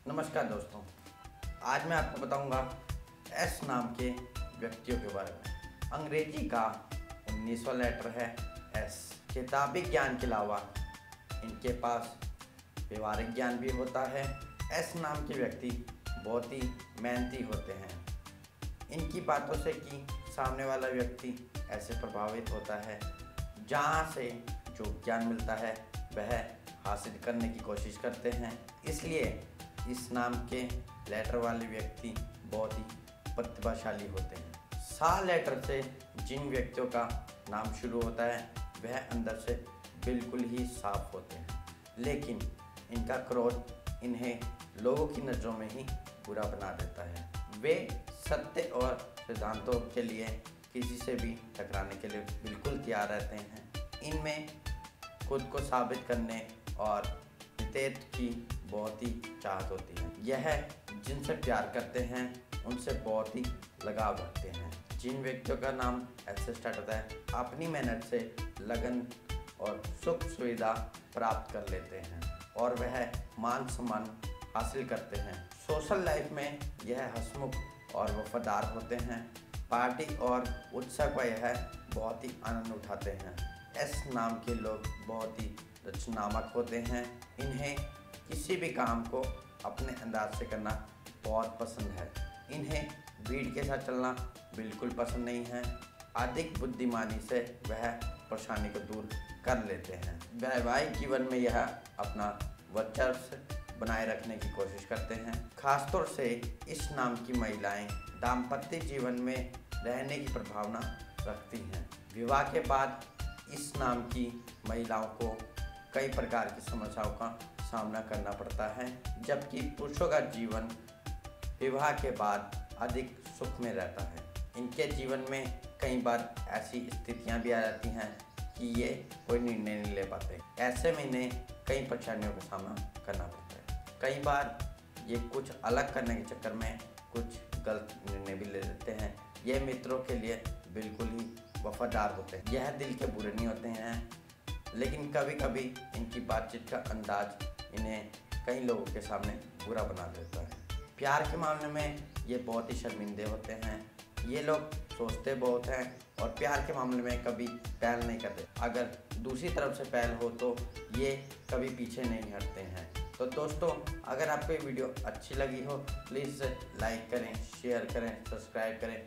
नमस्कार दोस्तों, आज मैं आपको बताऊंगा एस नाम के व्यक्तियों के बारे में। अंग्रेजी का 19वां लेटर है एस। किताबी ज्ञान के अलावा इनके पास व्यवहारिक ज्ञान भी होता है। एस नाम के व्यक्ति बहुत ही मेहनती होते हैं। इनकी बातों से कि सामने वाला व्यक्ति ऐसे प्रभावित होता है, जहाँ से जो ज्ञान मिलता है वह हासिल करने की कोशिश करते हैं। इसलिए इस नाम के लेटर वाले व्यक्ति बहुत ही प्रतिभाशाली होते हैं। सा लेटर से जिन व्यक्तियों का नाम शुरू होता है वह अंदर से बिल्कुल ही साफ होते हैं, लेकिन इनका क्रोध इन्हें लोगों की नज़रों में ही बुरा बना देता है। वे सत्य और सिद्धांतों के लिए किसी से भी टकराने के लिए बिल्कुल तैयार रहते हैं। इनमें खुद को साबित करने और हितेश की बहुत ही चाहत होती है। यह जिनसे प्यार करते हैं उनसे बहुत ही लगाव रखते हैं। जिन व्यक्तियों का नाम ऐसे स्टार्ट होता है अपनी मेहनत से लगन और सुख सुविधा प्राप्त कर लेते हैं और वह मान सम्मान हासिल करते हैं। सोशल लाइफ में यह हंसमुख और वफादार होते हैं। पार्टी और उत्सव का यह बहुत ही आनंद उठाते हैं। एस नाम के लोग बहुत ही रचनात्मक होते हैं। इन्हें किसी भी काम को अपने अंदाज से करना बहुत पसंद है। इन्हें भीड़ के साथ चलना बिल्कुल पसंद नहीं है। अधिक बुद्धिमानी से वह परेशानी को दूर कर लेते हैं। वैवाहिक जीवन में यह अपना वर्चस्व बनाए रखने की कोशिश करते हैं। खासतौर से इस नाम की महिलाएं दाम्पत्य जीवन में रहने की प्रभावना रखती हैं। विवाह के बाद इस नाम की महिलाओं को कई प्रकार की समस्याओं का सामना करना पड़ता है, जबकि पुरुषों का जीवन विवाह के बाद अधिक सुख में रहता है। इनके जीवन में कई बार ऐसी स्थितियां भी आ जाती हैं कि ये कोई निर्णय नहीं ले पाते। ऐसे में इन्हें कई परेशानियों का सामना करना पड़ता है। कई बार ये कुछ अलग करने के चक्कर में कुछ गलत निर्णय भी ले लेते हैं। ये मित्रों के लिए बिल्कुल ही वफादार होते हैं। यह दिल के बुरे नहीं होते हैं, लेकिन कभी कभी इनकी बातचीत का अंदाज इन्हें कई लोगों के सामने बुरा बना देता है। प्यार के मामले में ये बहुत ही शर्मिंदे होते हैं। ये लोग सोचते बहुत हैं और प्यार के मामले में कभी पहल नहीं करते। अगर दूसरी तरफ से पहल हो तो ये कभी पीछे नहीं हटते हैं। तो दोस्तों, अगर आपको ये वीडियो अच्छी लगी हो प्लीज़ लाइक करें, शेयर करें, सब्सक्राइब करें।